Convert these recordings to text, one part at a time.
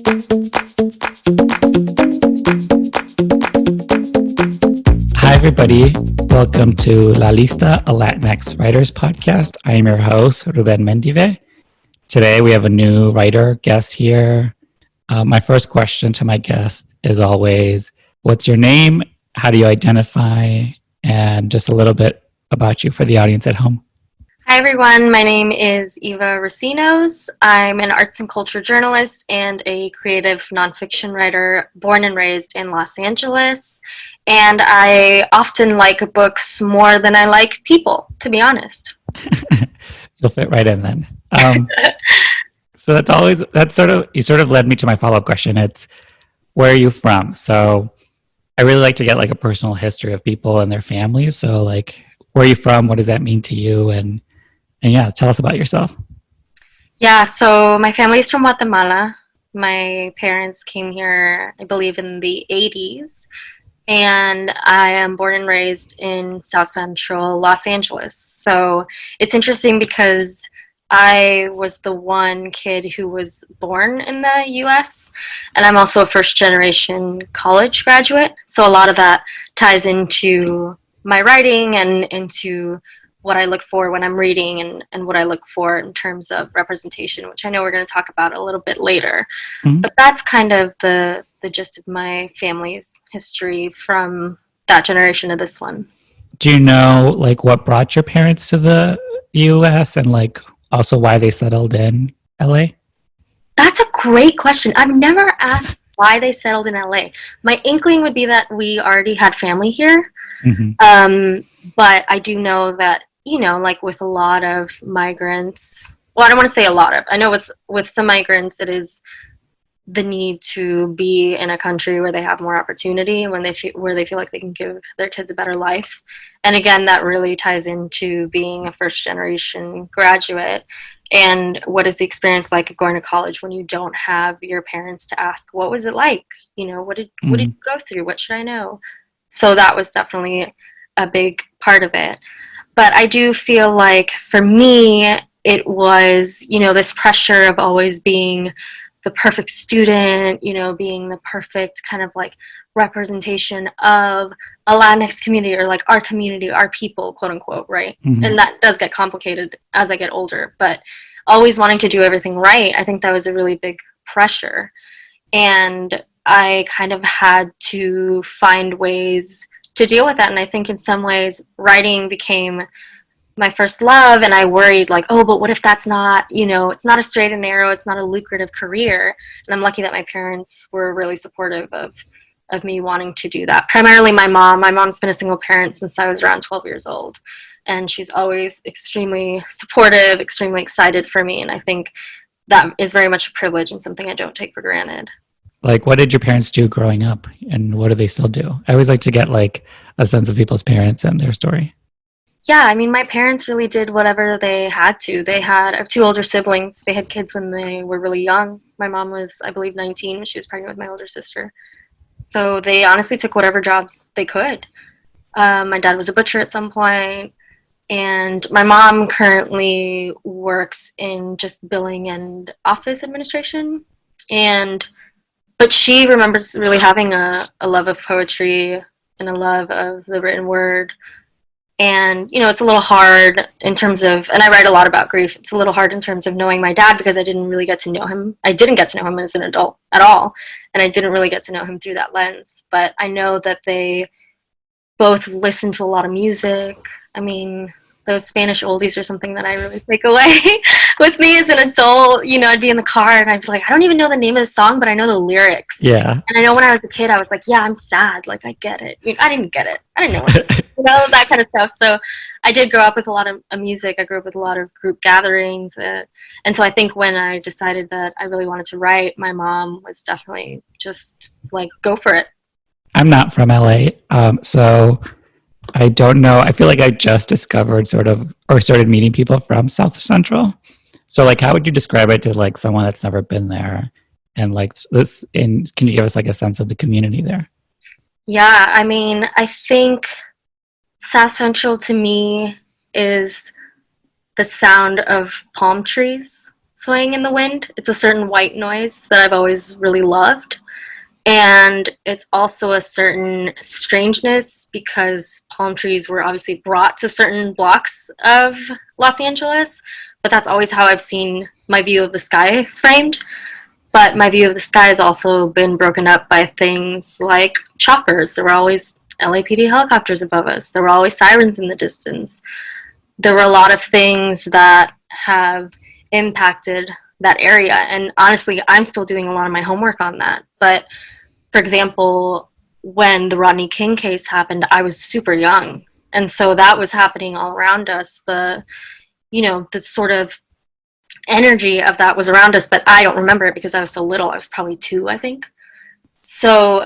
Hi, everybody. Welcome to La Lista, a LatinX writers podcast. I am your host, Ruben Mendive. Today, we have a new writer guest here. My first question to my guest is always, what's your name? How do you identify? And just a little bit about you for the audience at home. Hi everyone, my name is Eva Recinos. I'm an arts and culture journalist and a creative nonfiction writer born and raised in Los Angeles. And I often like books more than I like people, to be honest. You'll fit right in then. So you sort of led me to my follow-up question. It's, where are you from? So I really like to get like a personal history of people and their families. So like, where are you from? What does that mean to you? And yeah, tell us about yourself. Yeah, so my family's from Guatemala. My parents came here, I believe, in the 80s. And I am born and raised in South Central Los Angeles. So it's interesting because I was the one kid who was born in the US, and I'm also a first generation college graduate. So a lot of that ties into my writing and into what I look for when I'm reading and what I look for in terms of representation, which I know we're going to talk about a little bit later. Mhm. But that's kind of the gist of my family's history from that generation to this one. Do you know like what brought your parents to the US and like also why they settled in LA? That's a great question. I've never asked why they settled in LA. My inkling would be that we already had family here. Mm-hmm. But I do know that, like with a lot of migrants, well, I don't want to say a lot of, I know with some migrants, it is the need to be in a country where they have more opportunity, where they feel like they can give their kids a better life. And again, that really ties into being a first generation graduate. And what is the experience like of going to college when you don't have your parents to ask, what was it like? What did you go through? What should I know? So that was definitely a big part of it. But I do feel like for me, it was, this pressure of always being the perfect student, being the perfect kind of like representation of a Latinx community or like our community, our people, quote unquote, right? Mm-hmm. And that does get complicated as I get older, but always wanting to do everything right, I think that was a really big pressure. And I kind of had to find ways to deal with that. And I think in some ways, writing became my first love, and I worried like, oh, but what if that's not, it's not a straight and narrow, it's not a lucrative career. And I'm lucky that my parents were really supportive of me wanting to do that. Primarily my mom. My mom's been a single parent since I was around 12 years old, and she's always extremely supportive, extremely excited for me, and I think that is very much a privilege and something I don't take for granted. Like, what did your parents do growing up, and what do they still do? I always like to get like a sense of people's parents and their story. Yeah, I mean, my parents really did whatever they had to. I have two older siblings. They had kids when they were really young. My mom was, I believe, 19 when she was pregnant with my older sister. So they honestly took whatever jobs they could. My dad was a butcher at some point, and my mom currently works in just billing and office administration. And but she remembers really having a love of poetry and a love of the written word. And it's a little hard in terms of, and I write a lot about grief, it's a little hard in terms of knowing my dad because I didn't really get to know him. I didn't get to know him as an adult at all, and I didn't really get to know him through that lens. But I know that they both listen to a lot of music. I mean, those Spanish oldies are something that I really take away with me as an adult. I'd be in the car and I'd be like, I don't even know the name of the song, but I know the lyrics. Yeah. And I know when I was a kid, I was like, yeah, I'm sad. Like, I get it. I didn't get it. I didn't know it. That kind of stuff. So I did grow up with a lot of music. I grew up with a lot of group gatherings. And so I think when I decided that I really wanted to write, my mom was definitely just like, go for it. I'm not from LA, so I don't know. I feel like I just discovered or started meeting people from South Central. So like, how would you describe it to like someone that's never been there? And like can you give us like a sense of the community there? Yeah, I mean, I think South Central to me is the sound of palm trees. swaying in the wind. It's a certain white noise that I've always really loved. And it's also a certain strangeness because palm trees were obviously brought to certain blocks of Los Angeles, but that's always how I've seen my view of the sky framed. But my view of the sky has also been broken up by things like choppers. There were always LAPD helicopters above us. There were always sirens in the distance. There were a lot of things that have impacted that area. And honestly, I'm still doing a lot of my homework on that. But for example, when the Rodney King case happened, I was super young. And so that was happening all around us. The sort of energy of that was around us, but I don't remember it because I was so little. I was probably 2, I think. So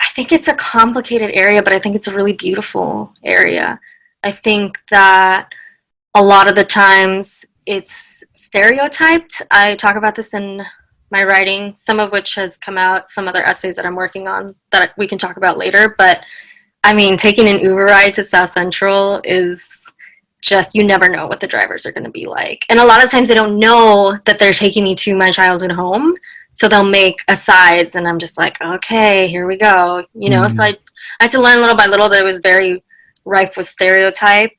I think it's a complicated area, but I think it's a really beautiful area. I think that a lot of the times it's stereotyped. I talk about this in my writing, some of which has come out, some other essays that I'm working on that we can talk about later. But I mean, taking an Uber ride to South Central is just, you never know what the drivers are going to be like. And a lot of times they don't know that they're taking me to my childhood home. So they'll make asides and I'm just like, okay, here we go. So I had to learn little by little that it was very rife with stereotype,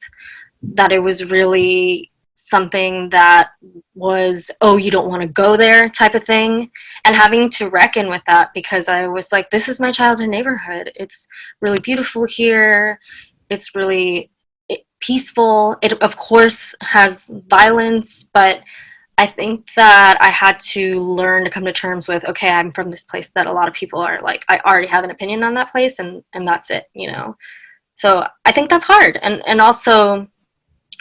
that it was really something that was, oh, you don't want to go there type of thing. And having to reckon with that because I was like, this is my childhood neighborhood. It's really beautiful here. It's really peaceful. It, of course, has violence, but I think that I had to learn to come to terms with, okay, I'm from this place that a lot of people are like, I already have an opinion on that place, and that's it, So I think that's hard. And also,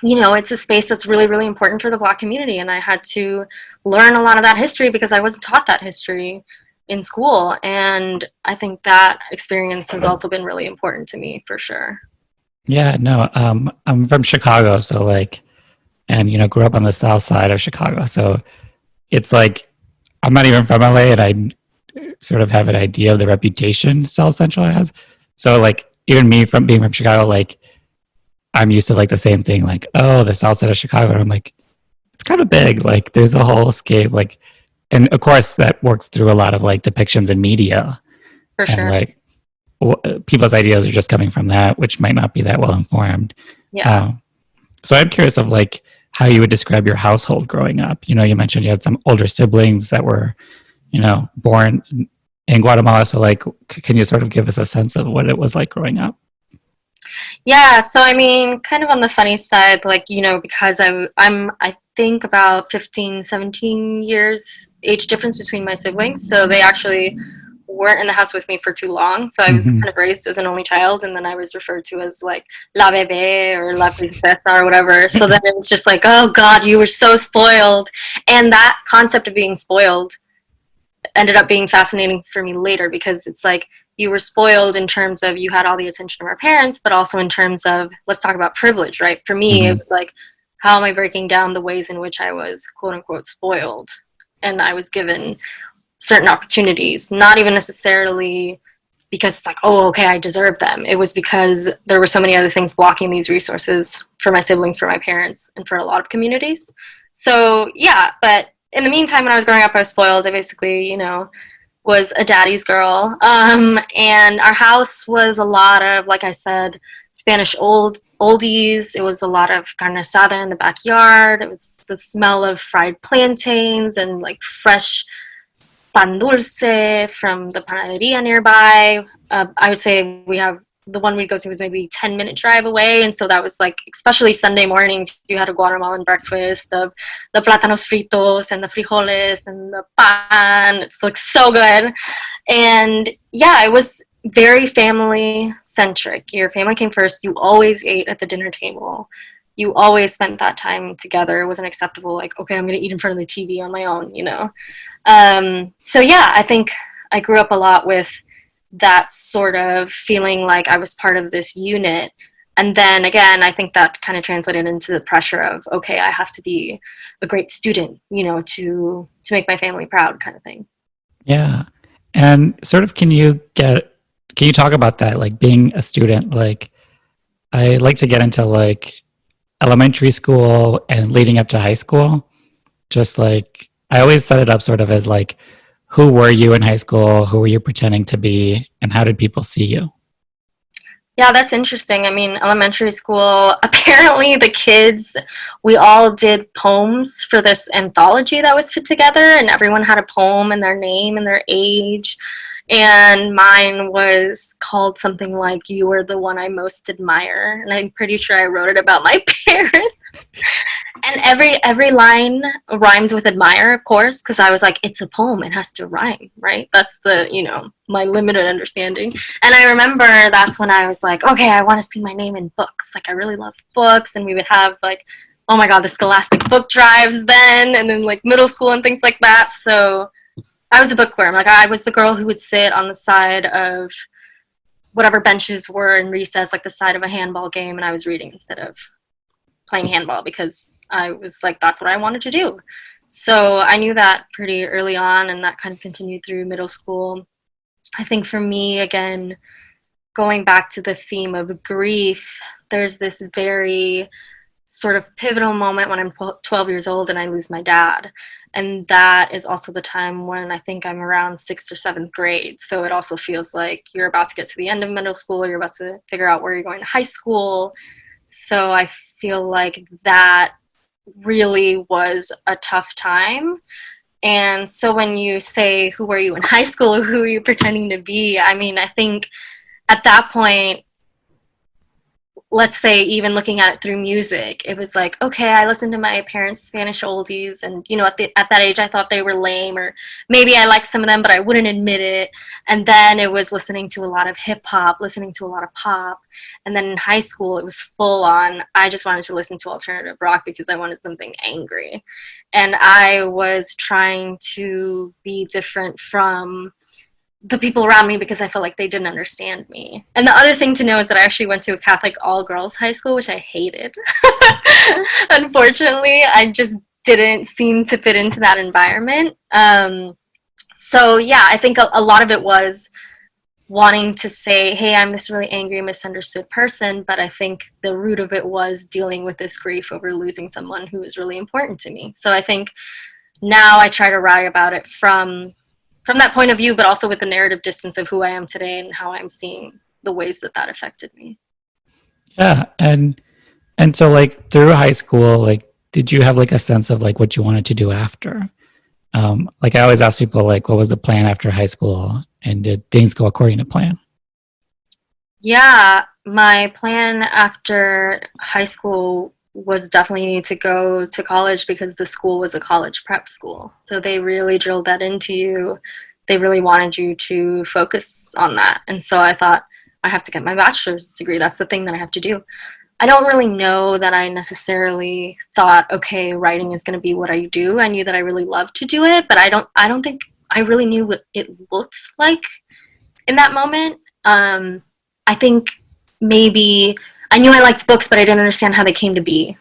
it's a space that's really, really important for the Black community, and I had to learn a lot of that history because I wasn't taught that history in school, and I think that experience has also been really important to me, for sure. Yeah, no, I'm from Chicago, so and grew up on the south side of Chicago. So it's like I'm not even from LA, and I sort of have an idea of the reputation South Central has. So even me from being from Chicago, I'm used to the same thing, oh, the south side of Chicago. And I'm like, it's kind of big. There's a whole scape, and of course that works through a lot of depictions in media. For sure. And people's ideas are just coming from that, which might not be that well informed. Yeah. So I'm curious of how you would describe your household growing up. You mentioned you had some older siblings that were, born in Guatemala. So can you sort of give us a sense of what it was like growing up? Yeah, so I mean, kind of on the funny side, because I think about 15, 17 years age difference between my siblings. So they actually weren't in the house with me for too long. So I was kind of raised as an only child, and then I was referred to as la bebé or la princesa or whatever. So then it was just oh God, you were so spoiled. And that concept of being spoiled ended up being fascinating for me later, because it's you were spoiled in terms of you had all the attention of our parents, but also in terms of, let's talk about privilege, right? For me, it was how am I breaking down the ways in which I was quote unquote spoiled? And I was given certain opportunities, not even necessarily because it's oh, okay, I deserve them. It was because there were so many other things blocking these resources for my siblings, for my parents, and for a lot of communities. So yeah, but in the meantime, when I was growing up, I was spoiled. I basically, was a daddy's girl. And our house was a lot of, like I said, Spanish oldies. It was a lot of carne asada in the backyard. It was the smell of fried plantains and fresh pan dulce from the panaderia nearby. I would say the one we'd go to was maybe 10-minute drive away. And so that was especially Sunday mornings, you had a Guatemalan breakfast of the plátanos fritos and the frijoles and the pan. It's so good. And yeah, it was very family centric. Your family came first. You always ate at the dinner table. You always spent that time together. It wasn't acceptable okay, I'm going to eat in front of the TV on my own, So yeah, I think I grew up a lot with that sort of feeling I was part of this unit. And then again, I think that kind of translated into the pressure of, okay, I have to be a great student, to make my family proud, kind of thing. Yeah. And sort of can you talk about that, being a student? I like to get into elementary school and leading up to high school. just like I always set it up sort of as like, who were you in high school? Who were you pretending to be? And how did people see you? Yeah, that's interesting. I mean, elementary school, apparently the kids, we all did poems for this anthology that was put together, and everyone had a poem and their name and their age. And mine was called something like "You Were the One I Most Admire," and I'm pretty sure I wrote it about my parents. And every line rhymed with admire, of course, because I was like, it's a poem, it has to rhyme, right? That's the, my limited understanding. And I remember that's when I was like, okay, I want to see my name in books. Like, I really love books, and we would have like, oh my god, the Scholastic book drives then, and then like middle school and things like that. So I was a bookworm. Like, I was the girl who would sit on the side of whatever benches were in recess, like the side of a handball game, and I was reading instead of playing handball because I was like, that's what I wanted to do. So I knew that pretty early on, and that kind of continued through middle school. I think for me, again, going back to the theme of grief, there's this very sort of pivotal moment when I'm 12 years old and I lose my dad. And that is also the time when I think I'm around 6th or 7th grade. So it also feels like you're about to get to the end of middle school, you're about to figure out where you're going to high school. So I feel like that really was a tough time. And so when you say, who were you in high school or who are you pretending to be? I mean, I think at that point, let's say even looking at it through music, it was like, okay, I listened to my parents' Spanish oldies, and at that age I thought they were lame, or maybe I liked some of them but I wouldn't admit it. And then it was listening to a lot of hip hop, listening to a lot of pop, and then in high school it was full on, I just wanted to listen to alternative rock because I wanted something angry, and I was trying to be different from the people around me because I felt like they didn't understand me. And the other thing to know is that I actually went to a Catholic all-girls high school, which I hated. Unfortunately, I just didn't seem to fit into that environment. So yeah, I think a lot of it was wanting to say, hey, I'm this really angry, misunderstood person, but I think the root of it was dealing with this grief over losing someone who was really important to me. So I think now I try to write about it from that point of view, but also with the narrative distance of who I am today and how I'm seeing the ways that that affected me. Yeah, and so like through high school, like did you have like a sense of like what you wanted to do after? Like I always ask people like, what was the plan after high school, and did things go according to plan? Yeah, my plan after high school was definitely to go to college because the school was a college prep school. So they really drilled that into you. They really wanted you to focus on that. And so I thought, I have to get my bachelor's degree. That's the thing that I have to do. I don't really know that I necessarily thought, okay, writing is going to be what I do. I knew that I really loved to do it, but I don't think I really knew what it looked like in that moment. I think maybe I knew I liked books, but I didn't understand how they came to be.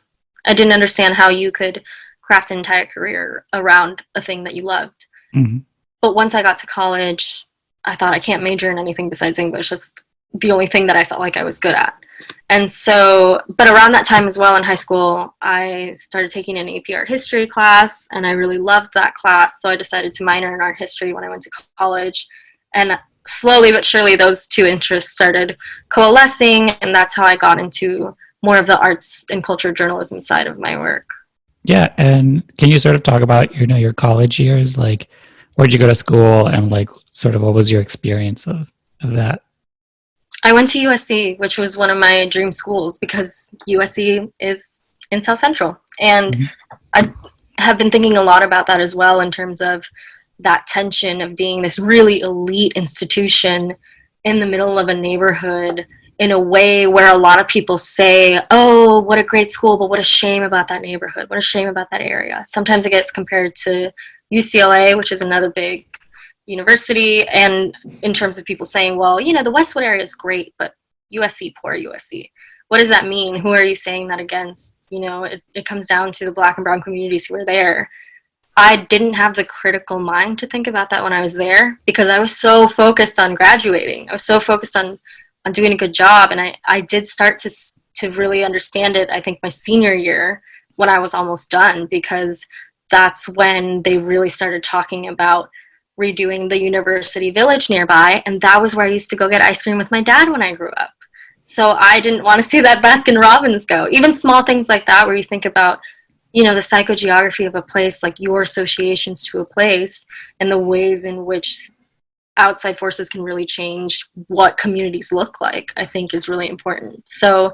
I didn't understand how you could craft an entire career around a thing that you loved. Mm-hmm. But once I got to college, I thought I can't major in anything besides English. That's the only thing that I felt like I was good at. And so, but around that time as well in high school, I started taking an AP art history class, and I really loved that class. So I decided to minor in art history when I went to college. And slowly but surely, those two interests started coalescing, and that's how I got into more of the arts and culture journalism side of my work. Yeah, and can you sort of talk about your college years? Like, where'd you go to school, and like sort of what was your experience of that? I went to USC, which was one of my dream schools because USC is in South Central. And Mm-hmm. I have been thinking a lot about that as well in terms of that tension of being this really elite institution in the middle of a neighborhood in a way where a lot of people say, oh, what a great school, but what a shame about that neighborhood. What a shame about that area. Sometimes it gets compared to UCLA, which is another big university, and in terms of people saying, well, the Westwood area is great, but USC, poor USC. What does that mean? Who are you saying that against? It comes down to the Black and brown communities who are there. I didn't have the critical mind to think about that when I was there because I was so focused on graduating. I was so focused on doing a good job, and I did start to really understand it, I think, my senior year when I was almost done, because that's when they really started talking about redoing the University Village nearby, and that was where I used to go get ice cream with my dad when I grew up. So I didn't want to see that Baskin Robbins go. Even small things like that, where you think about, you know, the psychogeography of a place, like your associations to a place, and the ways in which outside forces can really change what communities look like, I think is really important. So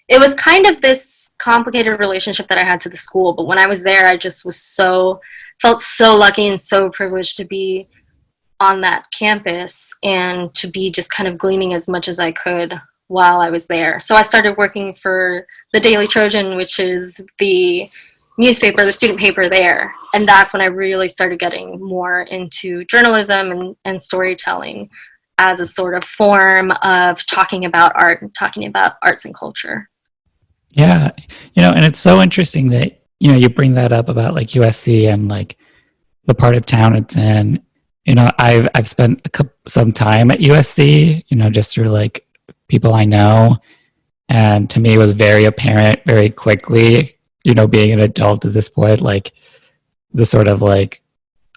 it was kind of this complicated relationship that I had to the school, but when I was there, I just felt so lucky and so privileged to be on that campus and to be just kind of gleaning as much as I could while I was there. So I started working for the Daily Trojan, which is the newspaper, the student paper there. And that's when I really started getting more into journalism and storytelling as a sort of form of talking about art and talking about arts and culture. Yeah, and it's so interesting that you bring that up about like USC and like the part of town it's in. I've spent some time at USC, just through like people I know, and to me it was very apparent very quickly, being an adult at this point, like the sort of like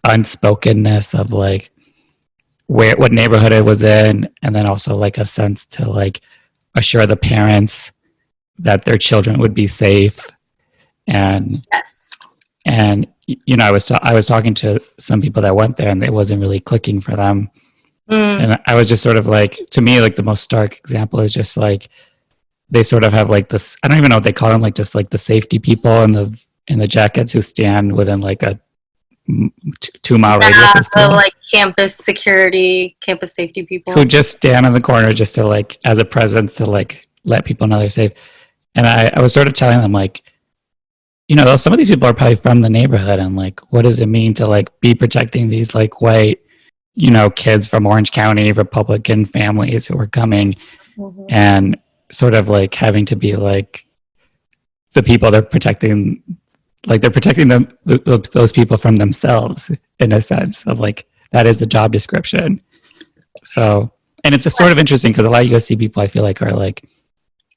unspokenness of like what neighborhood it was in, and then also like a sense to like assure the parents that their children would be safe. And yes. And I was talking to some people that went there, and it wasn't really clicking for them. And I was just sort of like, to me, like the most stark example is just like they sort of have like this. I don't even know what they call them, like just like the safety people in the jackets who stand within like a 2-mile radius of school. Like campus security, campus safety people who just stand in the corner just to like as a presence to like let people know they're safe. And I was sort of telling them like, some of these people are probably from the neighborhood, and like, what does it mean to like be protecting these like white, kids from Orange County, Republican families who are coming, and sort of like having to be like the people they're protecting, like they're protecting them, those people from themselves in a sense of like, that is the job description. So, and it's a sort of interesting because a lot of USC people I feel like are like,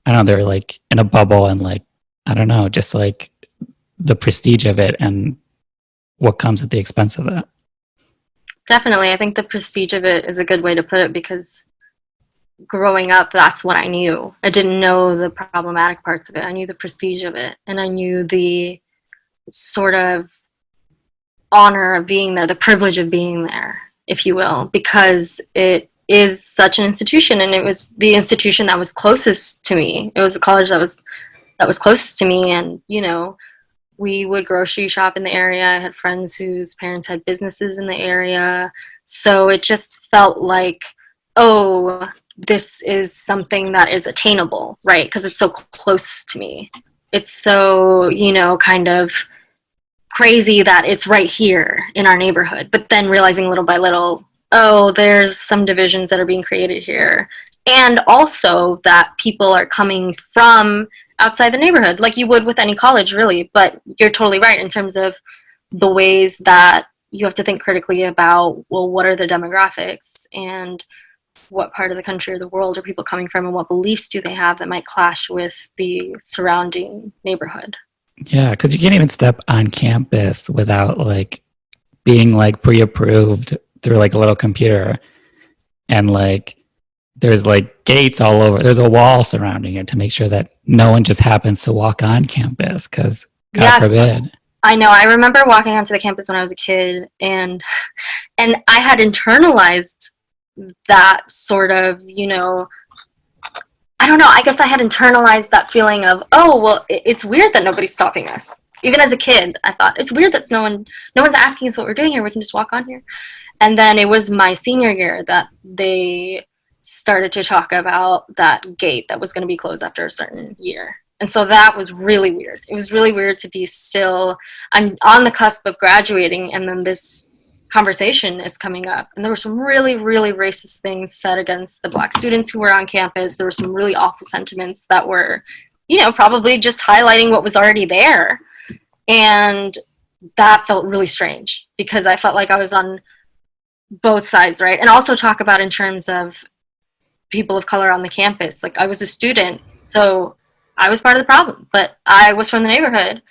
I don't know, they're like in a bubble, and like, I don't know, just like the prestige of it and what comes at the expense of that. Definitely. I think the prestige of it is a good way to put it, because growing up, that's what I knew. I didn't know the problematic parts of it. I knew the prestige of it, and I knew the sort of honor of being there, the privilege of being there, if you will, because it is such an institution, and it was the institution that was closest to me. It was the college that was closest to me, and we would grocery shop in the area. I had friends whose parents had businesses in the area. So it just felt like, oh, this is something that is attainable, right? Because it's so close to me. It's so, kind of crazy that it's right here in our neighborhood. But then realizing little by little, oh, there's some divisions that are being created here. And also that people are coming from outside the neighborhood, like you would with any college, really. But you're totally right in terms of the ways that you have to think critically about, well, what are the demographics and what part of the country or the world are people coming from, and what beliefs do they have that might clash with the surrounding neighborhood. Yeah, because you can't even step on campus without like being like pre-approved through like a little computer, and like there's like gates all over. There's a wall surrounding it to make sure that no one just happens to walk on campus, because God forbid. I know. I remember walking onto the campus when I was a kid, and I had internalized that sort of, I don't know. I guess I had internalized that feeling of, oh, well, it's weird that nobody's stopping us. Even as a kid, I thought it's weird that no one's asking us what we're doing here. We can just walk on here. And then it was my senior year that they started to talk about that gate that was going to be closed after a certain year. And so that was really weird. It was really weird to be still, I'm on the cusp of graduating, and then this conversation is coming up. And there were some really, really racist things said against the Black students who were on campus. There were some really awful sentiments that were, probably just highlighting what was already there. And that felt really strange, because I felt like I was on both sides, right? And also talk about in terms of people of color on the campus. Like, I was a student, so I was part of the problem, but I was from the neighborhood.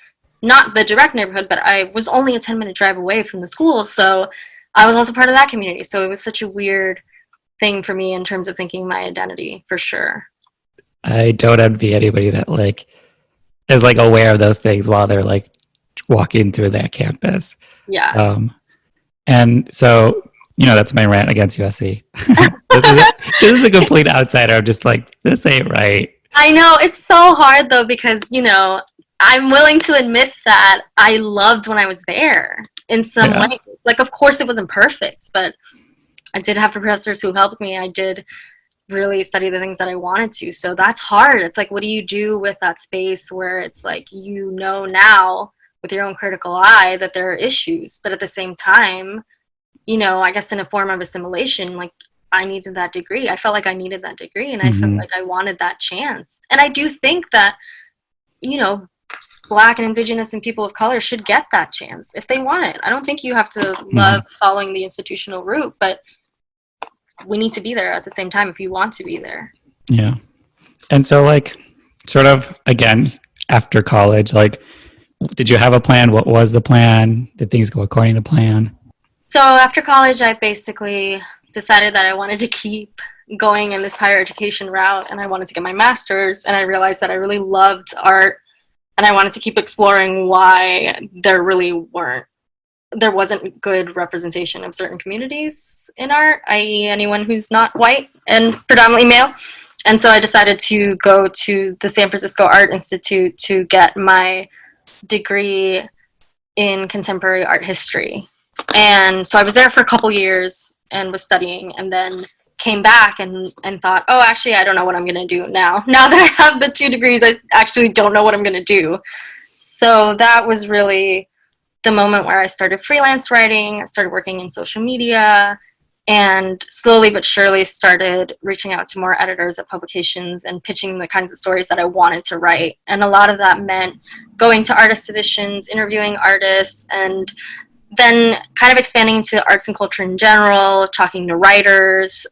not the direct neighborhood, but I was only a 10-minute drive away from the school. So I was also part of that community. So it was such a weird thing for me in terms of thinking my identity, for sure. I don't envy anybody that like is like aware of those things while they're like walking through that campus. Yeah. And so, that's my rant against USC. This is a complete outsider. I'm just like, this ain't right. I know, it's so hard though, because, I'm willing to admit that I loved when I was there in some Yeah. way. Like, of course it wasn't perfect, but I did have professors who helped me. I did really study the things that I wanted to. So that's hard. It's like, what do you do with that space where it's like, now with your own critical eye that there are issues, but at the same time, I guess in a form of assimilation, like I needed that degree. I felt like I needed that degree, and I felt like I wanted that chance. And I do think that, Black and Indigenous and people of color should get that chance if they want it. I don't think you have to love following the institutional route, but we need to be there at the same time if you want to be there. Yeah. And so like sort of again, after college, like did you have a plan? What was the plan? Did things go according to plan? So after college, I basically decided that I wanted to keep going in this higher education route, and I wanted to get my master's, and I realized that I really loved art, and I wanted to keep exploring why there wasn't good representation of certain communities in art, i.e. anyone who's not white and predominantly male. And so I decided to go to the San Francisco Art Institute to get my degree in contemporary art history. And so I was there for a couple years and was studying, and then came back and thought, oh, actually, I don't know what I'm going to do now. Now that I have the 2 degrees, I actually don't know what I'm going to do. So that was really the moment where I started freelance writing, I started working in social media, and slowly but surely started reaching out to more editors at publications and pitching the kinds of stories that I wanted to write. And a lot of that meant going to artist editions, interviewing artists, and then kind of expanding into arts and culture in general, talking to writers,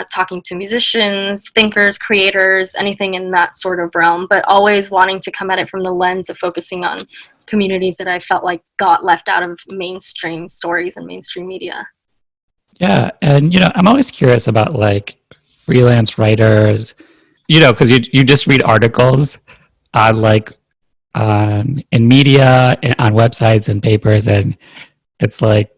talking to musicians, thinkers, creators, anything in that sort of realm, but always wanting to come at it from the lens of focusing on communities that I felt like got left out of mainstream stories and mainstream media. Yeah. And, I'm always curious about like freelance writers, because you just read articles on like in media, on websites and papers, and it's like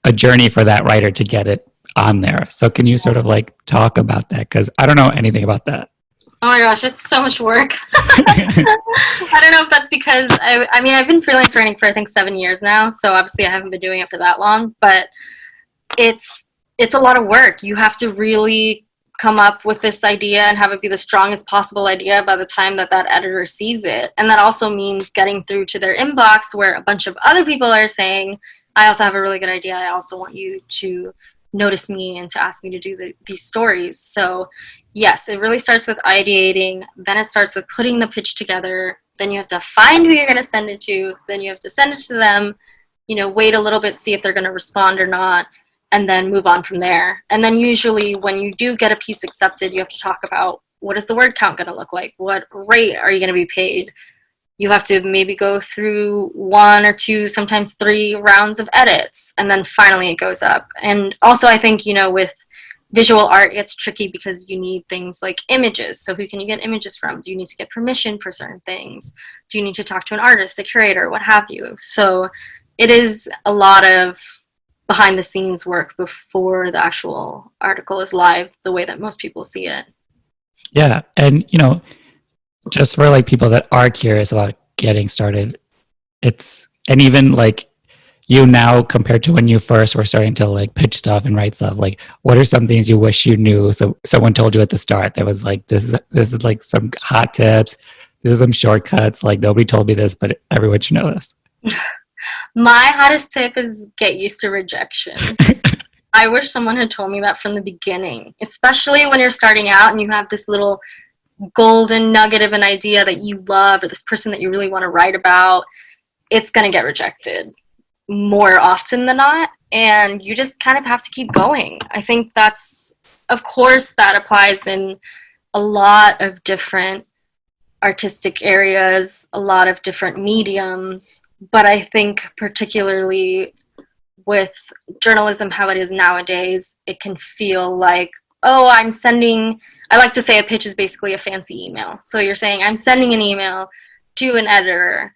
a journey for that writer to get it on there. So can you sort of like talk about that? Because I don't know anything about that. Oh my gosh, it's so much work. I don't know if that's because, I've been freelance writing for I think 7 years now, so obviously I haven't been doing it for that long, but it's a lot of work. You have to really come up with this idea and have it be the strongest possible idea by the time that editor sees it. And that also means getting through to their inbox where a bunch of other people are saying, I also have a really good idea. I also want you to notice me and to ask me to do these stories. So yes, it really starts with ideating. Then it starts with putting the pitch together. Then you have to find who you're going to send it to. Then you have to send it to them, wait a little bit, see if they're going to respond or not, and then move on from there. And then usually when you do get a piece accepted, you have to talk about what is the word count going to look like? What rate are you going to be paid? You have to maybe go through 1 or 2, sometimes 3 rounds of edits, and then finally it goes up. And also I think, with visual art, it's tricky because you need things like images. So who can you get images from? Do you need to get permission for certain things? Do you need to talk to an artist, a curator, what have you? So it is a lot of behind the scenes work before the actual article is live the way that most people see it. Yeah. And, just for like people that are curious about getting started, and even like you now compared to when you first were starting to like pitch stuff and write stuff, like what are some things you wish you knew? So someone told you at the start that was like, this is like some hot tips. This is some shortcuts. Like nobody told me this, but everyone should know this. My hottest tip is get used to rejection. I wish someone had told me that from the beginning, especially when you're starting out and you have this little golden nugget of an idea that you love or this person that you really want to write about. It's going to get rejected more often than not, and you just kind of have to keep going. I think of course that applies in a lot of different artistic areas, a lot of different mediums. But I think particularly with journalism, how it is nowadays, it can feel like, oh, I like to say a pitch is basically a fancy email. So you're saying, I'm sending an email to an editor.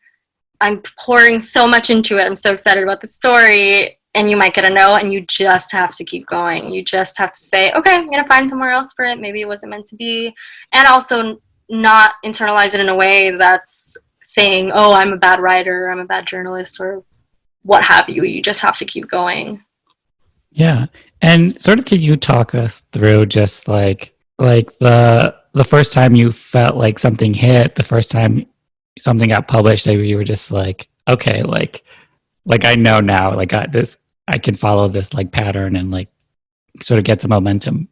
I'm pouring so much into it. I'm so excited about the story. And you might get a no, and you just have to keep going. You just have to say, okay, I'm going to find somewhere else for it. Maybe it wasn't meant to be. And also not internalize it in a way that's saying, oh, I'm a bad writer, I'm a bad journalist, or what have you. You just have to keep going. Yeah. And sort of can you talk us through just like the first time you felt like something hit, the first time something got published that you were just like, okay, like I know now, like I can follow this like pattern and like sort of get some momentum.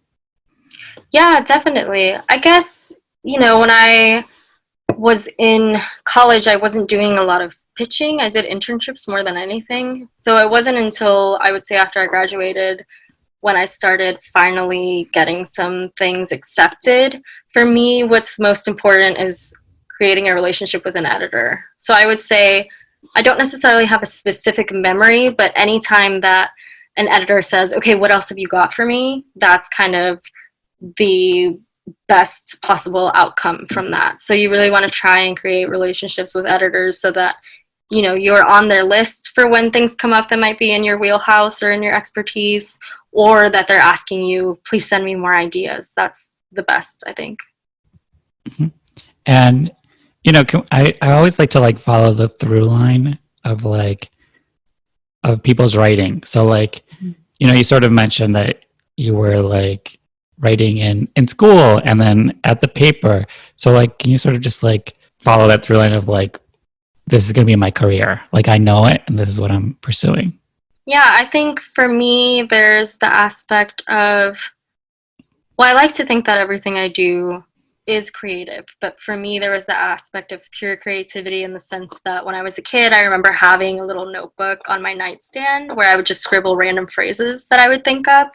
Yeah, definitely. I guess, when I was in college, I wasn't doing a lot of pitching. I did internships more than anything. So it wasn't until I would say after I graduated when I started finally getting some things accepted. For me, what's most important is creating a relationship with an editor. So I would say I don't necessarily have a specific memory, but anytime that an editor says, okay, what else have you got for me? That's kind of the best possible outcome from that. So you really want to try and create relationships with editors so that you're on their list for when things come up that might be in your wheelhouse or in your expertise, or that they're asking you, please send me more ideas. That's the best, I think. Mm-hmm. And I always like to like follow the through line of like of people's writing. So like, you sort of mentioned that you were like writing in school and then at the paper. So like, can you sort of just like follow that through line of like, this is going to be my career. Like I know it and this is what I'm pursuing. Yeah, I think for me, there's the aspect of, well, I like to think that everything I do is creative, but for me, there was the aspect of pure creativity in the sense that when I was a kid, I remember having a little notebook on my nightstand where I would just scribble random phrases that I would think up.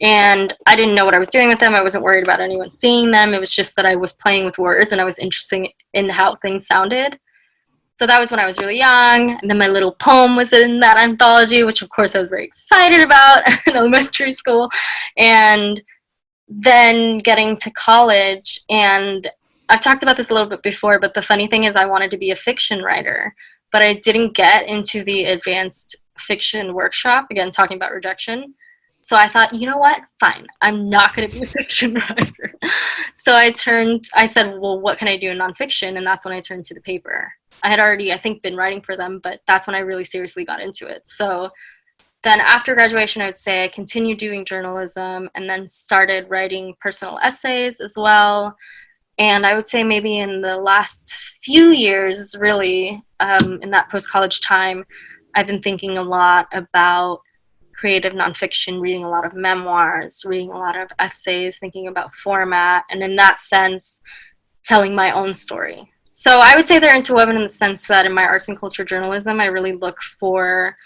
And I didn't know what I was doing with them. I wasn't worried about anyone seeing them. It was just that I was playing with words and I was interested in how things sounded. So that was when I was really young. And then my little poem was in that anthology, which of course I was very excited about in elementary school. And then getting to college, and I've talked about this a little bit before, but the funny thing is I wanted to be a fiction writer, but I didn't get into the advanced fiction workshop, again, talking about rejection. So I thought, you know what? Fine. I'm not going to be a fiction writer. So I said, well, what can I do in nonfiction? And that's when I turned to the paper. I had already, I think, been writing for them, but that's when I really seriously got into it. So then after graduation, I would say I continued doing journalism and then started writing personal essays as well. And I would say maybe in the last few years, really, in that post-college time, I've been thinking a lot about creative nonfiction, reading a lot of memoirs, reading a lot of essays, thinking about format, and in that sense, telling my own story. So I would say they're interwoven in the sense that in my arts and culture journalism, I really look for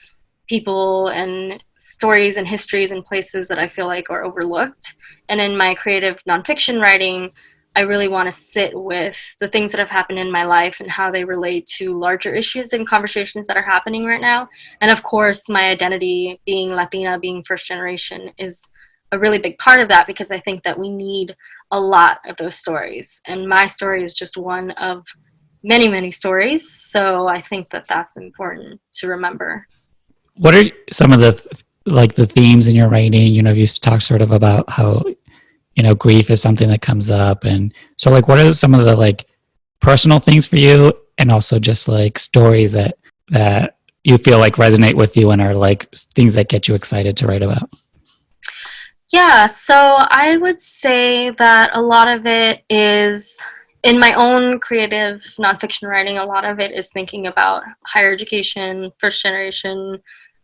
people and stories and histories and places that I feel like are overlooked. And in my creative nonfiction writing, I really want to sit with the things that have happened in my life and how they relate to larger issues and conversations that are happening right now. And of course, my identity, being Latina, being first generation, is a really big part of that because I think that we need a lot of those stories. And my story is just one of many, many stories. So I think that that's important to remember. What are some of the like the themes in your writing? You talk sort of about how grief is something that comes up, and so like, what are some of the like personal things for you, and also just like stories that you feel like resonate with you and are like things that get you excited to write about? Yeah, so I would say that a lot of it is in my own creative nonfiction writing, a lot of it is thinking about higher education, first generation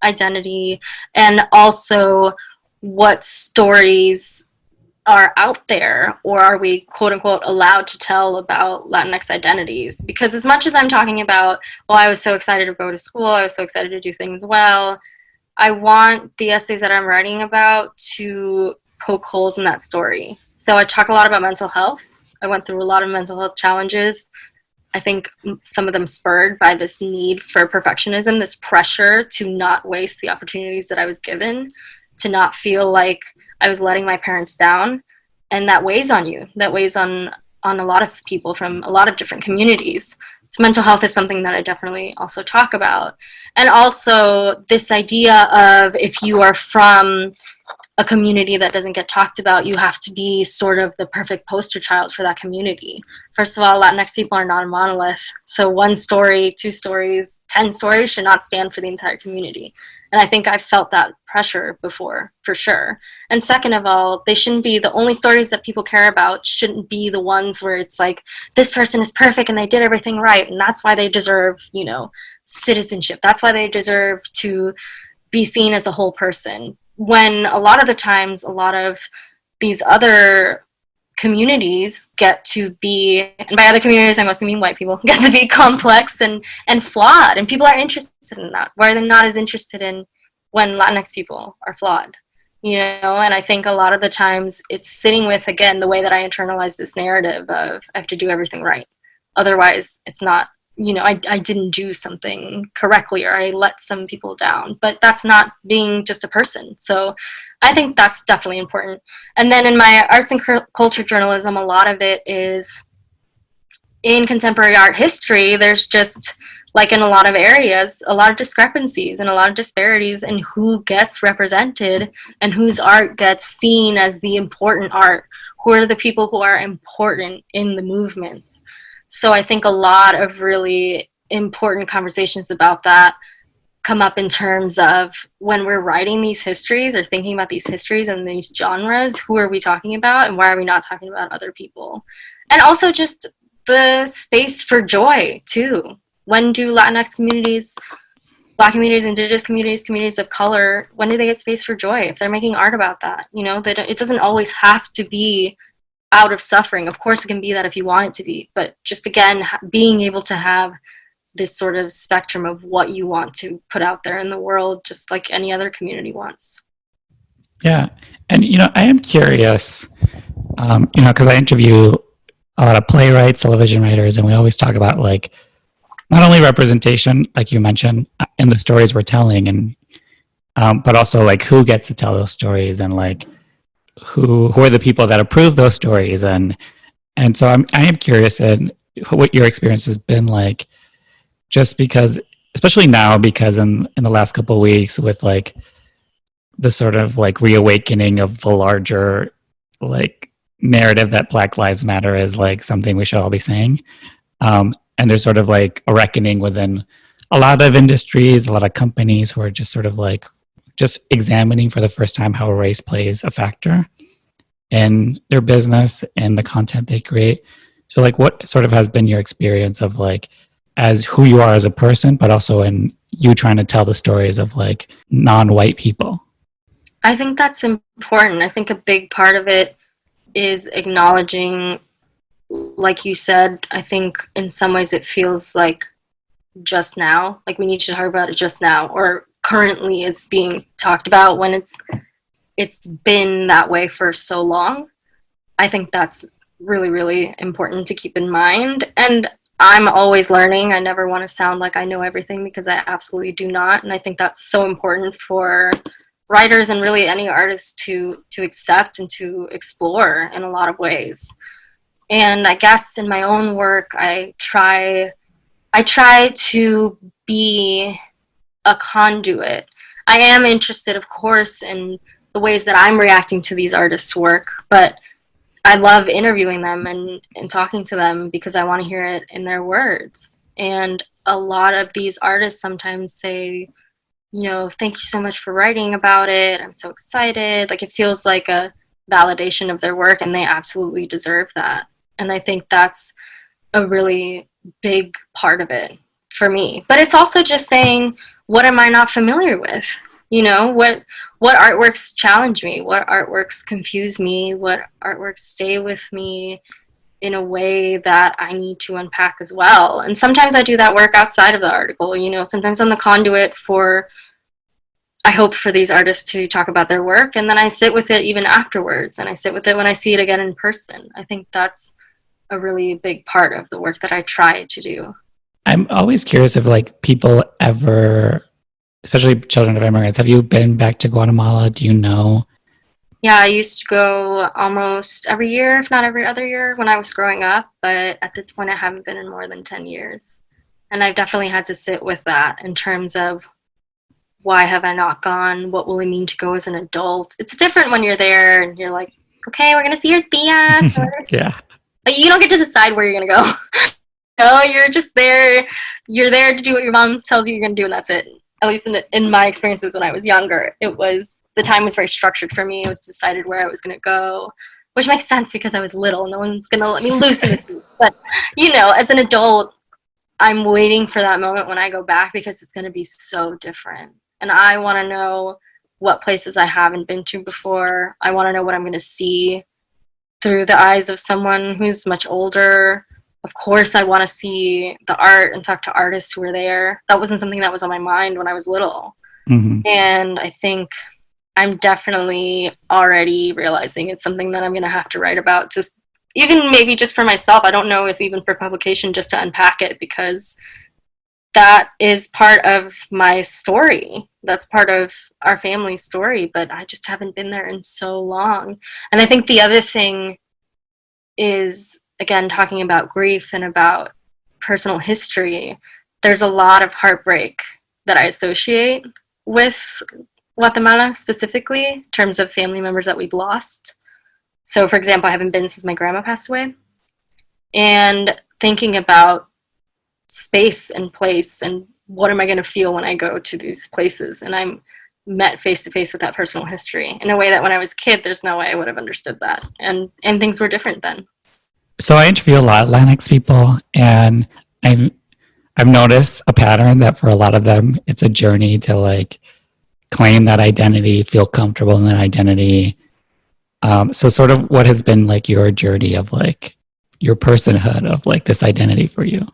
identity, and also what stories are out there or are we quote unquote allowed to tell about Latinx identities. Because as much as I'm talking about, well, I was so excited to go to school, I was so excited to do things well, I want the essays that I'm writing about to poke holes in that story. So I talk a lot about mental health. I went through a lot of mental health challenges. I think some of them spurred by this need for perfectionism, this pressure to not waste the opportunities that I was given, to not feel like I was letting my parents down. And that weighs on you. That weighs on a lot of people from a lot of different communities. So mental health is something that I definitely also talk about. And also this idea of, if you are from a community that doesn't get talked about, you have to be sort of the perfect poster child for that community. First of all, Latinx people are not a monolith. So one story, 2 stories, 10 stories should not stand for the entire community. And I think I've felt that pressure before, for sure. And second of all, they shouldn't be the only stories that people care about, shouldn't be the ones where it's like, this person is perfect and they did everything right, and that's why they deserve, you know, citizenship. That's why they deserve to be seen as a whole person. When a lot of the times, a lot of these other communities get to be, and by other communities I mostly mean white people, get to be complex and flawed, and people are interested in that, where they're not as interested in when Latinx people are flawed, you know. And I think a lot of the times it's sitting with, again, the way that I internalize this narrative of I have to do everything right, otherwise it's not, you know, I didn't do something correctly, or I let some people down. But that's not being just a person. So I think that's definitely important. And then in my arts and culture journalism, a lot of it is in contemporary art history. There's just, like in a lot of areas, a lot of discrepancies and a lot of disparities in who gets represented and whose art gets seen as the important art. Who are the people who are important in the movements? So I think a lot of really important conversations about that come up in terms of, when we're writing these histories or thinking about these histories and these genres, who are we talking about and why are we not talking about other people? And also just the space for joy too. When do Latinx communities, Black communities, Indigenous communities, communities of color, when do they get space for joy? If they're making art about that, you know, it doesn't always have to be out of suffering. Of course it can be that if you want it to be, but just, again, being able to have this sort of spectrum of what you want to put out there in the world, just like any other community wants. Yeah. And, you know, I am curious, you know, because I interview a lot of playwrights, television writers, and we always talk about, like, not only representation, like you mentioned, in the stories we're telling, and but also, like, who gets to tell those stories, and, like, who are the people that approve those stories, and so I am curious in what your experience has been like, just because, especially now, because in the last couple of weeks, with, like, the sort of, like, reawakening of the larger, like, narrative that Black Lives Matter is, like, something we should all be saying, and there's sort of, like, a reckoning within a lot of industries, a lot of companies who are just sort of, like, just examining for the first time how race plays a factor in their business and the content they create. So, like, what sort of has been your experience of, like, as who you are as a person, but also in you trying to tell the stories of, like, non-white people? I think that's important. I think a big part of it is acknowledging, like you said, I think in some ways it feels like just now, like we need to talk about it just now, or currently it's being talked about, when it's been that way for so long. I think that's really, really important to keep in mind. And I'm always learning. I never want to sound like I know everything, because I absolutely do not. And I think that's so important for writers and really any artist to accept and to explore in a lot of ways. And I guess in my own work, I try to be a conduit. I am interested, of course, in the ways that I'm reacting to these artists' work, but I love interviewing them and talking to them, because I want to hear it in their words. And a lot of these artists sometimes say, you know, thank you so much for writing about it. I'm so excited. Like, it feels like a validation of their work, and they absolutely deserve that. And I think that's a really big part of it for me. But it's also just saying, what am I not familiar with? You know, what artworks challenge me? What artworks confuse me? What artworks stay with me in a way that I need to unpack as well? And sometimes I do that work outside of the article. You know, sometimes I'm the conduit for, I hope, for these artists to talk about their work, and then I sit with it even afterwards, and I sit with it when I see it again in person. I think that's a really big part of the work that I try to do. I'm always curious if like people ever, especially children of immigrants, have you been back to Guatemala? Do you know? Yeah, I used to go almost every year, if not every other year, when I was growing up, but at this point I haven't been in more than 10 years. And I've definitely had to sit with that in terms of why have I not gone? What will it mean to go as an adult? It's different when you're there and you're like, okay, we're going to see your tia. Yeah. But you don't get to decide where you're going to go. No, you're just there. You're there to do what your mom tells you you're going to do, and that's it. At least in my experiences when I was younger, the time was very structured for me. It was decided where I was going to go, which makes sense because I was little. No one's going to let me loose in this week. But, as an adult, I'm waiting for that moment when I go back because it's going to be so different. And I want to know what places I haven't been to before. I want to know what I'm going to see through the eyes of someone who's much older. Of course, I want to see the art and talk to artists who were there. That wasn't something that was on my mind when I was little. Mm-hmm. And I think I'm definitely already realizing it's something that I'm going to have to write about, just even maybe just for myself. I don't know if even for publication, just to unpack it, because that is part of my story. That's part of our family's story, but I just haven't been there in so long. And I think the other thing is, again, talking about grief and about personal history, there's a lot of heartbreak that I associate with Guatemala specifically, in terms of family members that we've lost. So, for example, I haven't been since my grandma passed away. And thinking about space and place and what am I going to feel when I go to these places and I'm met face to face with that personal history in a way that when I was a kid, there's no way I would have understood that. And things were different then. So I interview a lot of LatinX people, and I've noticed a pattern that for a lot of them, it's a journey to like claim that identity, feel comfortable in that identity. So sort of what has been like your journey of like your personhood of like this identity for you?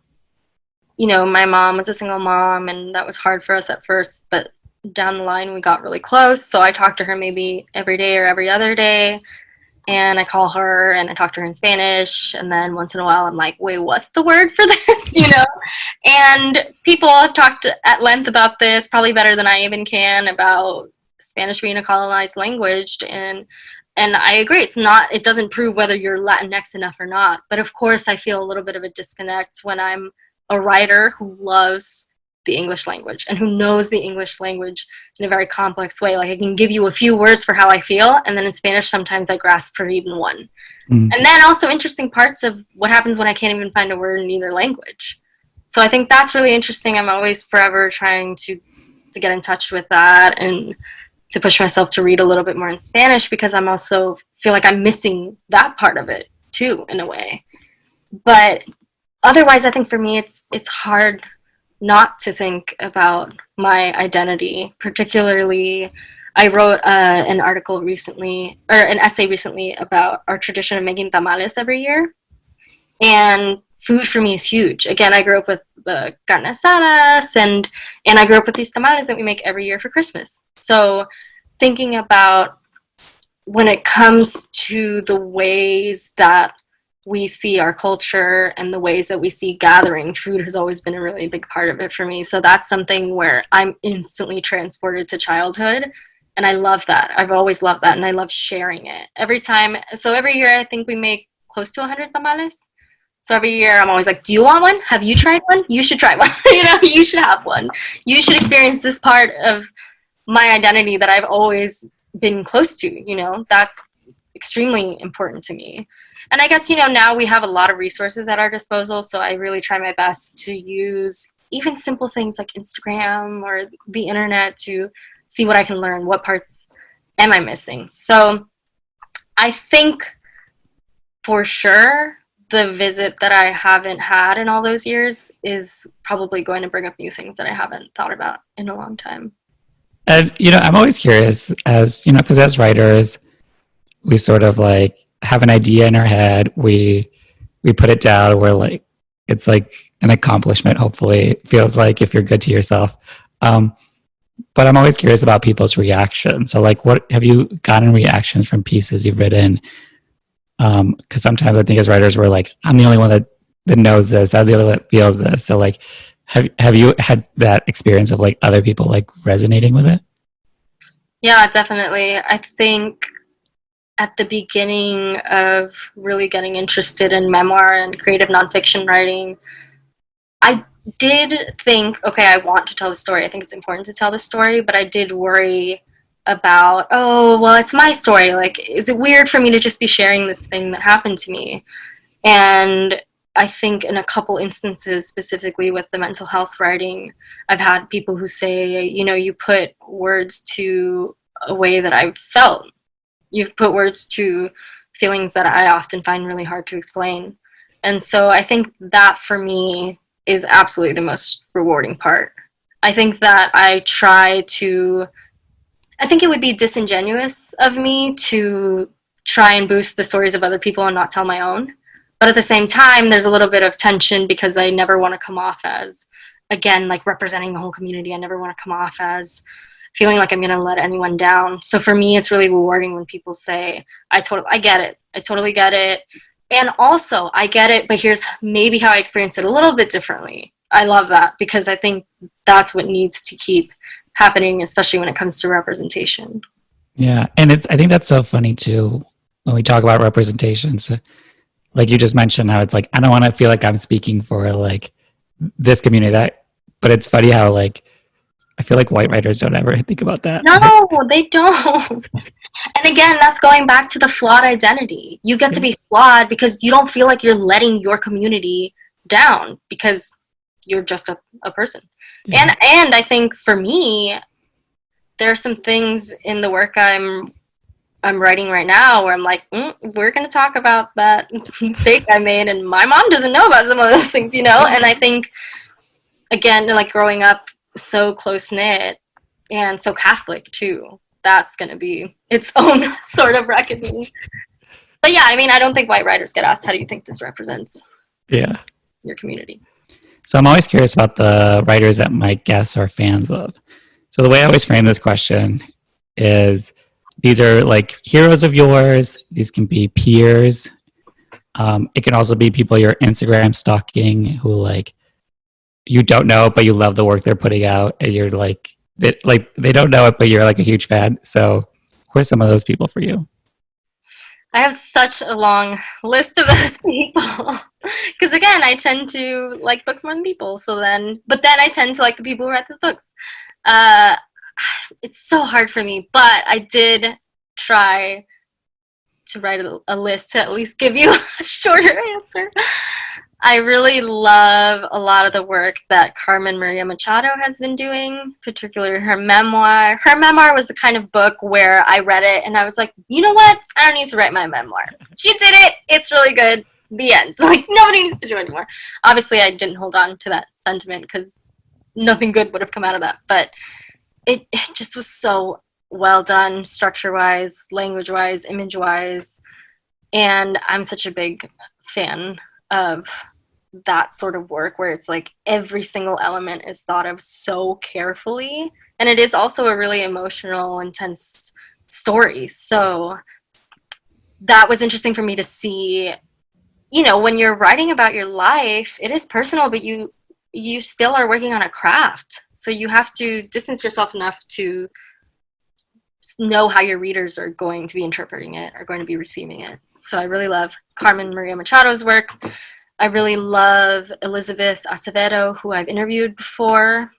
My mom was a single mom, and that was hard for us at first, but down the line we got really close. So I talked to her maybe every day or every other day, and I call her and I talk to her in Spanish, and then once in a while I'm like, wait, what's the word for this? And people have talked at length about this, probably better than I even can, about Spanish being a colonized language, and I agree, it doesn't prove whether you're Latinx enough or not. But of course I feel a little bit of a disconnect when I'm a writer who loves the English language and who knows the English language in a very complex way. Like, I can give you a few words for how I feel, and then in Spanish sometimes I grasp for even one. And then also interesting parts of what happens when I can't even find a word in either language. So I think that's really interesting. I'm always forever trying to get in touch with that and to push myself to read a little bit more in Spanish, because I'm also feel like I'm missing that part of it too, in a way. But otherwise, I think for me, it's hard not to think about my identity. Particularly, I wrote an article recently, or an essay recently, about our tradition of making tamales every year. And food for me is huge. Again, I grew up with the carne asadas, and I grew up with these tamales that we make every year for Christmas. So thinking about when it comes to the ways that we see our culture and the ways that we see gathering, food has always been a really big part of it for me. So that's something where I'm instantly transported to childhood. And I love that. I've always loved that. And I love sharing it. Every year I think we make close to 100 tamales. So every year I'm always like, do you want one? Have you tried one? You should try one. You should have one. You should experience this part of my identity that I've always been close to. That's extremely important to me. And I guess, now we have a lot of resources at our disposal, so I really try my best to use even simple things like Instagram or the internet to see what I can learn, what parts am I missing. So I think for sure the visit that I haven't had in all those years is probably going to bring up new things that I haven't thought about in a long time. And, I'm always curious because as writers, we sort of like have an idea in our head. We put it down. We're like, it's like an accomplishment. Hopefully it feels like if you're good to yourself. But I'm always curious about people's reaction. So like, what have you gotten reactions from pieces you've written Because sometimes I think as writers we're like, I'm the only one that knows this, I'm the only one that feels this. So like, have you had that experience of like other people like resonating with it? Yeah, definitely. I think at the beginning of really getting interested in memoir and creative nonfiction writing, I did think, okay, I want to tell the story. I think it's important to tell the story, but I did worry about, oh, well, it's my story. Like, is it weird for me to just be sharing this thing that happened to me? And I think in a couple instances, specifically with the mental health writing, I've had people who say, you know, you put words to a way that I've felt. You've put words to feelings that I often find really hard to explain. And so I think that for me is absolutely the most rewarding part. I think that I think it would be disingenuous of me to try and boost the stories of other people and not tell my own. But at the same time, there's a little bit of tension because I never want to come off as, again, like representing the whole community. I never want to come off as feeling like I'm going to let anyone down. So for me, it's really rewarding when people say, I get it. I totally get it. And also, I get it, but here's maybe how I experience it a little bit differently. I love that because I think that's what needs to keep happening, especially when it comes to representation. Yeah, and I think that's so funny too when we talk about representations. Like you just mentioned how it's like I don't want to feel like I'm speaking for like this community that, but it's funny how like I feel like white writers don't ever think about that. No, they don't. And again, that's going back to the flawed identity. You get to Yeah. be flawed because you don't feel like you're letting your community down because you're just a person. Yeah. And I think for me, there are some things in the work I'm writing right now where I'm like, we're going to talk about that mistake I made, and my mom doesn't know about some of those things, you know? And I think, again, like growing up so close knit and so Catholic too, that's going to be its own sort of reckoning. But yeah, I mean, I don't think white writers get asked, how do you think this represents Yeah. your community? So I'm always curious about the writers that my guests are fans of. So the way I always frame this question is these are like heroes of yours. These can be peers. It can also be people you're Instagram stalking who like you don't know, but you love the work they're putting out, and you're like they don't know it, but you're like a huge fan. So who are some of those people for you? I have such a long list of those people. Because again, I tend to like books more than people. But then I tend to like the people who write the books. Uh, it's so hard for me, but I did try to write a list to at least give you a shorter answer. I really love a lot of the work that Carmen Maria Machado has been doing, particularly her memoir. Her memoir was the kind of book where I read it and I was like, you know what? I don't need to write my memoir. She did it. It's really good. The end. Like, nobody needs to do it anymore. Obviously, I didn't hold on to that sentiment because nothing good would have come out of that. But it just was so well done, structure-wise, language-wise, image-wise. And I'm such a big fan of that sort of work where it's like every single element is thought of so carefully, and it is also a really emotional, intense story. So that was interesting for me to see. You know, when you're writing about your life, it is personal, but you still are working on a craft, so you have to distance yourself enough to know how your readers are going to be interpreting it, are going to be receiving it. So I really love Carmen Maria Machado's work. I really love Elizabeth Acevedo, who I've interviewed before,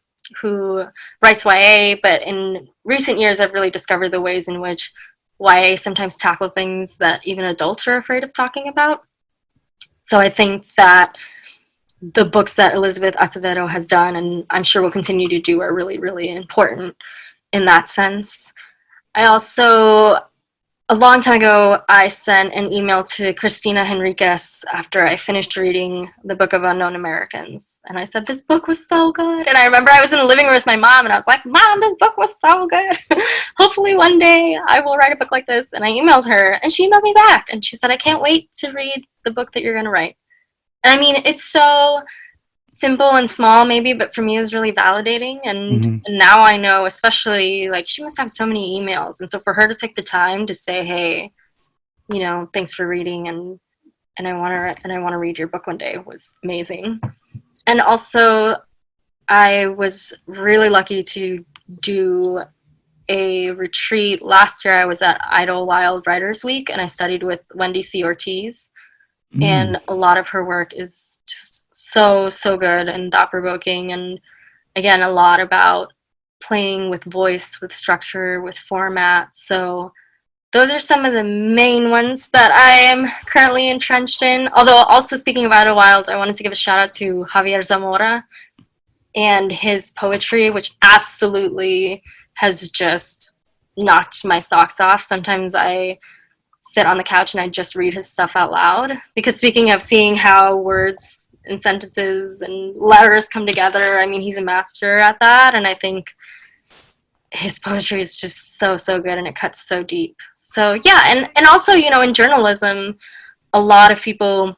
who writes YA, but in recent years I've really discovered the ways in which YA sometimes tackle things that even adults are afraid of talking about. So I think that the books that Elizabeth Acevedo has done, and I'm sure will continue to do, are really, really important in that sense. I also, a long time ago, I sent an email to Christina Henriquez after I finished reading the Book of Unknown Americans. And I said, this book was so good. And I remember I was in the living room with my mom, and I was like, Mom, this book was so good. Hopefully one day I will write a book like this. And I emailed her, and she emailed me back. And she said, I can't wait to read the book that you're going to write. And I mean, it's so simple and small maybe, but for me it was really validating. And now I know, especially, like, she must have so many emails, and so for her to take the time to say, hey, thanks for reading, and I want to read your book one day was amazing. And also, I was really lucky to do a retreat last year. I was at Idlewild Writers Week, and I studied with Wendy C. Ortiz. And a lot of her work is just so good and thought-provoking, and again, a lot about playing with voice, with structure, with format. So those are some of the main ones that I am currently entrenched in. Although, also speaking of Idlewild, I wanted to give a shout out to Javier Zamora and his poetry, which absolutely has just knocked my socks off. Sometimes I sit on the couch and I just read his stuff out loud. Because speaking of seeing how words and sentences and letters come together, I mean, he's a master at that. And I think his poetry is just so good, and it cuts so deep. So yeah, and also, in journalism, a lot of people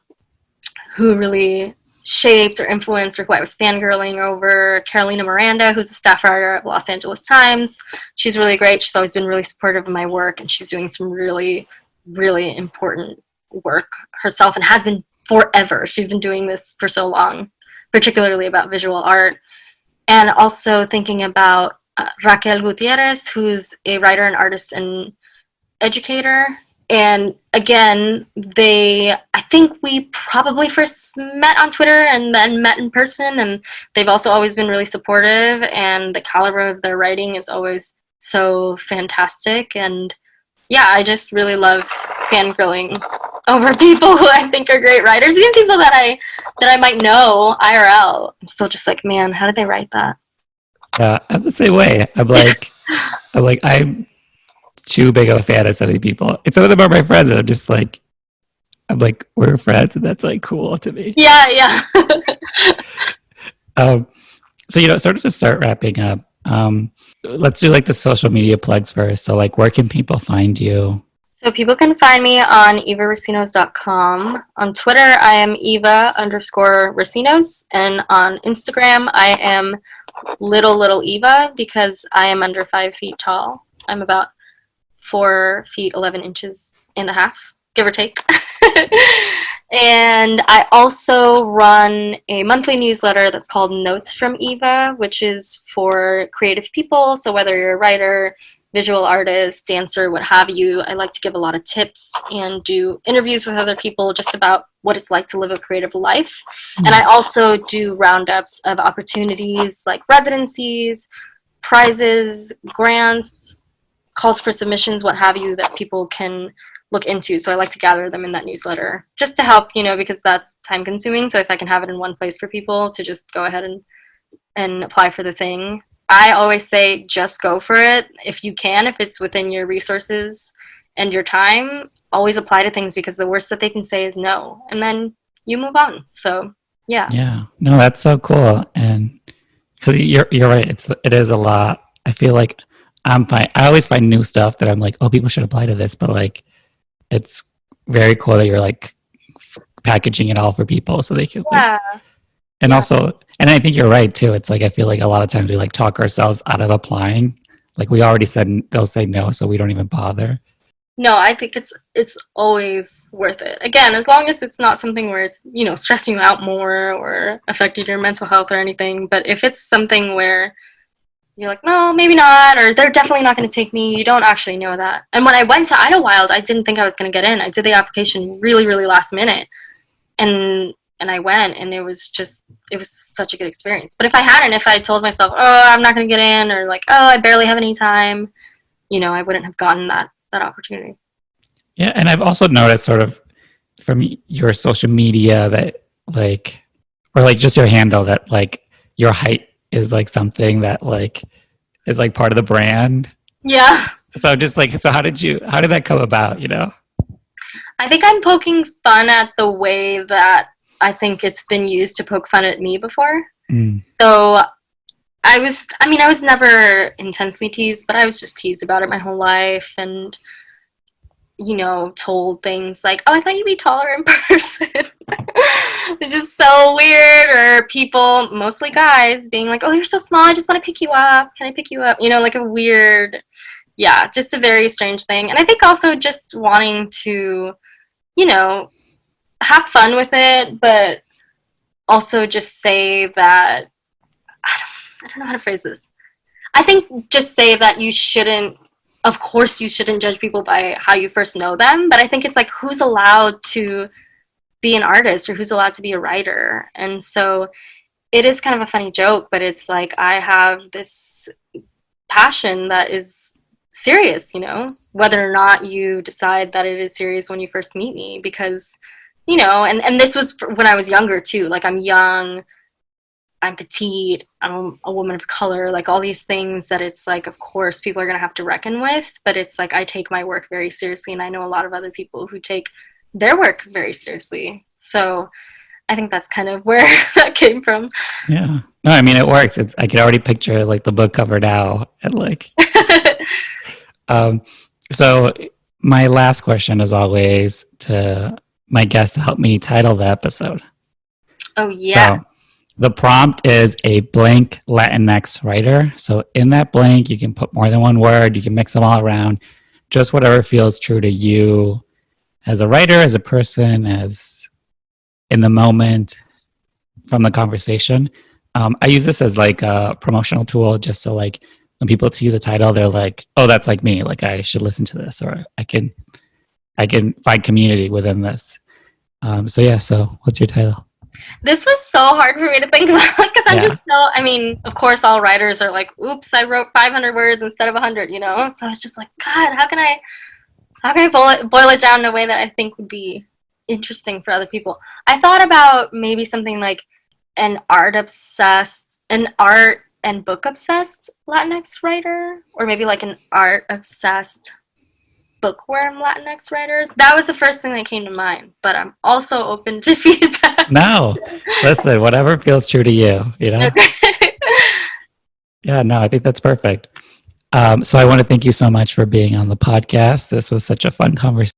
who really shaped or influenced, or who I was fangirling over, Carolina Miranda, who's a staff writer at Los Angeles Times. She's really great. She's always been really supportive of my work, and she's doing some really important work herself, and has been forever. She's been doing this for so long, particularly about visual art. And also thinking about Raquel Gutierrez, who's a writer and artist and educator. And again, I think we probably first met on Twitter and then met in person, and they've also always been really supportive, and the caliber of their writing is always so fantastic. And yeah, I just really love fangirling over people who I think are great writers, even people that I might know IRL. I'm still just like, man, how did they write that? Yeah, I'm the same way. I'm too big of a fan of so many people. And some of them are my friends, and I'm like, we're friends, and that's like cool to me. Yeah. So sort of to start wrapping up, let's do like the social media plugs first. So like, where can people find you? So people can find me on evarecinos.com. On Twitter, I am Eva_Recinos. And on Instagram, I am little Eva, because I am under 5 feet tall. I'm about 4 feet 11 inches and a half, give or take. And I also run a monthly newsletter that's called Notes from Eva, which is for creative people. So whether you're a writer, visual artist, dancer, what have you, I like to give a lot of tips and do interviews with other people just about what it's like to live a creative life. And I also do roundups of opportunities like residencies, prizes, grants, calls for submissions, what have you, that people can look into. So I like to gather them in that newsletter just to help, because that's time consuming. So if I can have it in one place for people to just go ahead and apply for the thing. I always say just go for it if you can, if it's within your resources and your time. Always apply to things, because the worst that they can say is no, and then you move on. So yeah. Yeah, no, that's so cool. And because you're right, it is a lot. I feel like I'm fine. I always find new stuff that I'm like, oh, people should apply to this, but like, it's very cool that you're like packaging it all for people so they can. Yeah. And also, and I think you're right too. It's like, I feel like a lot of times we like talk ourselves out of applying. Like we already said they'll say no, so we don't even bother. No, I think it's always worth it. Again, as long as it's not something where it's, stressing you out more or affecting your mental health or anything. But if it's something where you're like, no, maybe not, or they're definitely not going to take me, you don't actually know that. And when I went to Idlewild, I didn't think I was going to get in. I did the application really last minute. And I went, and it was such a good experience. But if I told myself, oh, I'm not going to get in, or like, oh, I barely have any time, I wouldn't have gotten that opportunity. Yeah, and I've also noticed sort of from your social media that like, or like just your handle, that like your height is like something that like is like part of the brand. Yeah. So just like, so how did that come about, I think I'm poking fun at the way that I think it's been used to poke fun at me before. So I was never intensely teased, but I was just teased about it my whole life, and told things like, oh, I thought you'd be taller in person. It's just so weird. Or people, mostly guys, being like, oh, you're so small, I just want to pick you up. Can I pick you up? Like a weird yeah, just a very strange thing. And I think also just wanting to, you know, have fun with it, but also just say that I don't know how to phrase this. I think just say that you shouldn't, of course, you shouldn't judge people by how you first know them, but I think it's like who's allowed to be an artist or who's allowed to be a writer. And so it is kind of a funny joke, but it's like I have this passion that is serious, you know, whether or not you decide that it is serious when you first meet me, because, you know, and this was when I was younger too. Like, I'm young, I'm petite, I'm a woman of color, like all these things that it's like, of course, people are going to have to reckon with. But it's like I take my work very seriously, and I know a lot of other people who take their work very seriously. So I think that's kind of where that came from. Yeah. No, I mean, it works. I can already picture like the book cover now. And like, so my last question is always to my guest to help me title the episode. Oh, yeah. So the prompt is a blank Latinx writer. So in that blank, you can put more than one word. You can mix them all around. Just whatever feels true to you as a writer, as a person, as in the moment from the conversation. I use this as like a promotional tool, just so like when people see the title, they're like, "Oh, that's like me. Like I should listen to this, or I can find community within this." So yeah. So what's your title? This was so hard for me to think about because I'm just so, I mean, of course, all writers are like, oops, I wrote 500 words instead of 100, you know? So I was just like, God, how can I boil it down in a way that I think would be interesting for other people? I thought about maybe something like an art and book obsessed Latinx writer, or maybe like an art obsessed bookworm Latinx writer. That was the first thing that came to mind, but I'm also open to feedback. No, listen, whatever feels true to you, you know? Okay. Yeah, no, I think that's perfect. So I want to thank you so much for being on the podcast. This was such a fun conversation.